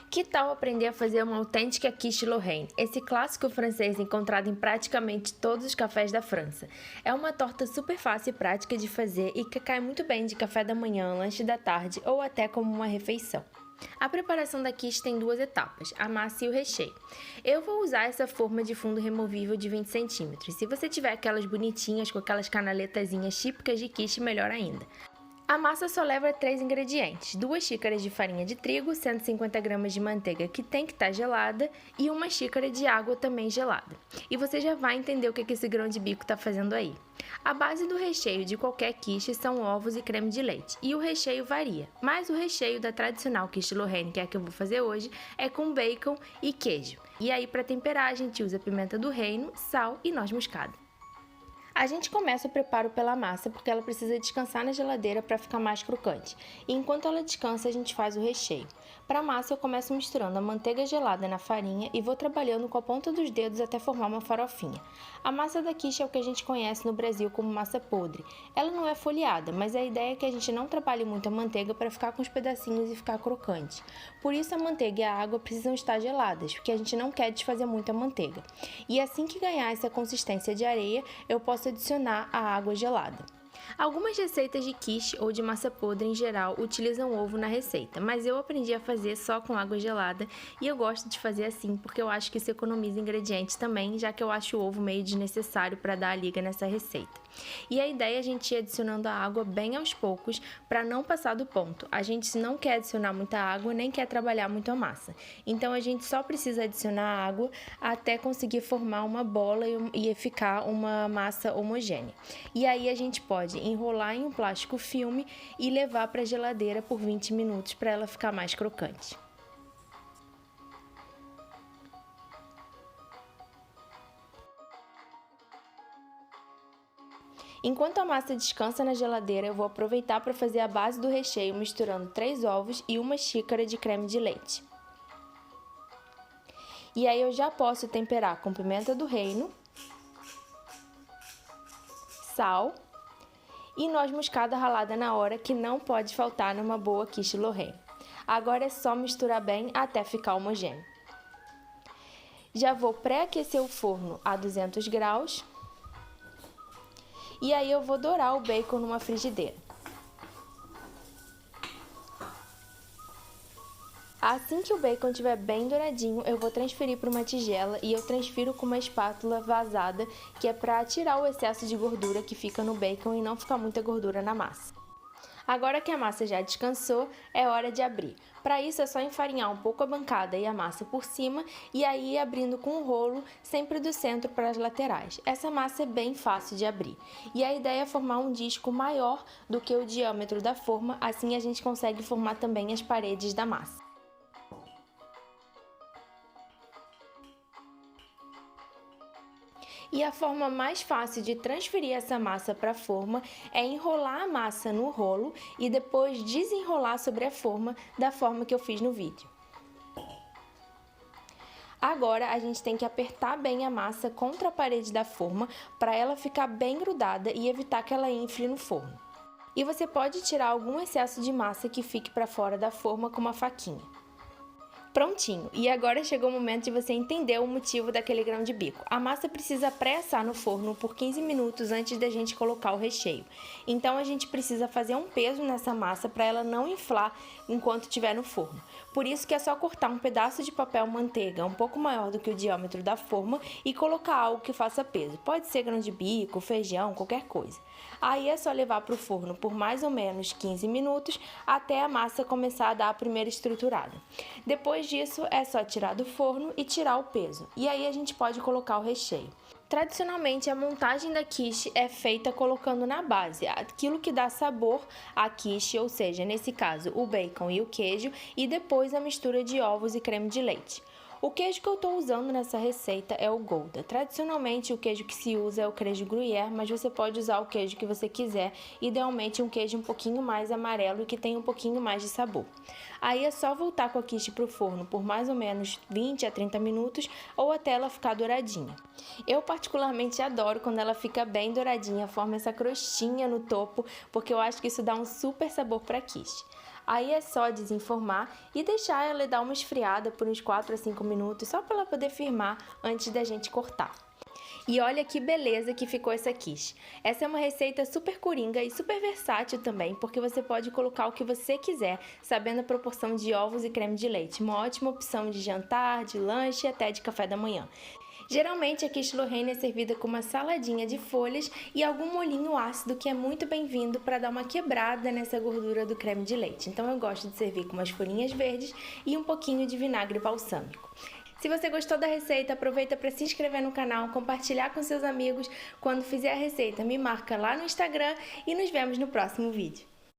Que tal aprender a fazer uma autêntica quiche Lorraine, esse clássico francês encontrado em praticamente todos os cafés da França? É uma torta super fácil e prática de fazer e que cai muito bem de café da manhã, lanche da tarde ou até como uma refeição. A preparação da quiche tem duas etapas, a massa e o recheio. Eu vou usar essa forma de fundo removível de 20 cm. Se você tiver aquelas bonitinhas com aquelas canaletazinhas típicas de quiche, melhor ainda. A massa só leva 3 ingredientes, 2 xícaras de farinha de trigo, 150 gramas de manteiga que tem que estar gelada e 1 xícara de água também gelada. E você já vai entender o que esse grão de bico está fazendo aí. A base do recheio de qualquer quiche são ovos e creme de leite, e o recheio varia, mas o recheio da tradicional quiche Lorraine, que é a que eu vou fazer hoje, é com bacon e queijo. E aí para temperar a gente usa pimenta do reino, sal e noz moscada. A gente começa o preparo pela massa porque ela precisa descansar na geladeira para ficar mais crocante. E enquanto ela descansa, a gente faz o recheio. Para a massa, eu começo misturando a manteiga gelada na farinha e vou trabalhando com a ponta dos dedos até formar uma farofinha. A massa da quiche é o que a gente conhece no Brasil como massa podre. Ela não é folheada, mas a ideia é que a gente não trabalhe muito a manteiga para ficar com os pedacinhos e ficar crocante. Por isso a manteiga e a água precisam estar geladas, porque a gente não quer desfazer muito a manteiga. E assim que ganhar essa consistência de areia, eu posso adicionar a água gelada. Algumas receitas de quiche ou de massa podre em geral utilizam ovo na receita, mas eu aprendi a fazer só com água gelada e eu gosto de fazer assim porque eu acho que isso economiza ingredientes também, já que eu acho o ovo meio desnecessário para dar a liga nessa receita. E a ideia é a gente ir adicionando a água bem aos poucos para não passar do ponto. A gente não quer adicionar muita água nem quer trabalhar muito a massa. Então a gente só precisa adicionar água até conseguir formar uma bola e ficar uma massa homogênea. E aí a gente pode enrolar em um plástico filme e levar para a geladeira por 20 minutos para ela ficar mais crocante. Enquanto a massa descansa na geladeira, eu vou aproveitar para fazer a base do recheio misturando 3 ovos e 1 xícara de creme de leite. E aí eu já posso temperar com pimenta do reino, sal e noz moscada ralada na hora, que não pode faltar numa boa quiche Lorraine. Agora é só misturar bem até ficar homogêneo. Já vou pré-aquecer o forno a 200 graus. E aí eu vou dourar o bacon numa frigideira. Assim que o bacon estiver bem douradinho, eu vou transferir para uma tigela e eu transfiro com uma espátula vazada, que é para tirar o excesso de gordura que fica no bacon e não ficar muita gordura na massa. Agora que a massa já descansou, é hora de abrir. Para isso é só enfarinhar um pouco a bancada e a massa por cima e aí ir abrindo com um rolo, sempre do centro para as laterais. Essa massa é bem fácil de abrir. E a ideia é formar um disco maior do que o diâmetro da forma, assim a gente consegue formar também as paredes da massa. E a forma mais fácil de transferir essa massa para a forma é enrolar a massa no rolo e depois desenrolar sobre a forma da forma que eu fiz no vídeo. Agora a gente tem que apertar bem a massa contra a parede da forma para ela ficar bem grudada e evitar que ela infle no forno. E você pode tirar algum excesso de massa que fique para fora da forma com uma faquinha. Prontinho! E agora chegou o momento de você entender o motivo daquele grão de bico. A massa precisa pré-assar no forno por 15 minutos antes da gente colocar o recheio. Então a gente precisa fazer um peso nessa massa para ela não inflar enquanto estiver no forno. Por isso que é só cortar um pedaço de papel manteiga um pouco maior do que o diâmetro da forma e colocar algo que faça peso. Pode ser grão de bico, feijão, qualquer coisa. Aí é só levar para o forno por mais ou menos 15 minutos até a massa começar a dar a primeira estruturada. Depois disso é só tirar do forno e tirar o peso. E aí a gente pode colocar o recheio. Tradicionalmente, a montagem da quiche é feita colocando na base aquilo que dá sabor à quiche, ou seja, nesse caso, o bacon e o queijo, e depois a mistura de ovos e creme de leite. O queijo que eu estou usando nessa receita é o Gouda. Tradicionalmente, o queijo que se usa é o queijo Gruyère, mas você pode usar o queijo que você quiser, idealmente um queijo um pouquinho mais amarelo e que tenha um pouquinho mais de sabor. Aí é só voltar com a quiche para o forno por mais ou menos 20 a 30 minutos ou até ela ficar douradinha. Eu particularmente adoro quando ela fica bem douradinha, forma essa crostinha no topo, porque eu acho que isso dá um super sabor para a quiche. Aí é só desenformar e deixar ela dar uma esfriada por uns 4 a 5 minutos, só para ela poder firmar antes da gente cortar. E olha que beleza que ficou essa quiche. Essa é uma receita super coringa e super versátil também, porque você pode colocar o que você quiser, sabendo a proporção de ovos e creme de leite. Uma ótima opção de jantar, de lanche e até de café da manhã. Geralmente a quiche Lorraine é servida com uma saladinha de folhas e algum molhinho ácido que é muito bem-vindo para dar uma quebrada nessa gordura do creme de leite. Então eu gosto de servir com umas folhinhas verdes e um pouquinho de vinagre balsâmico. Se você gostou da receita, aproveita para se inscrever no canal, compartilhar com seus amigos. Quando fizer a receita, me marca lá no Instagram e nos vemos no próximo vídeo.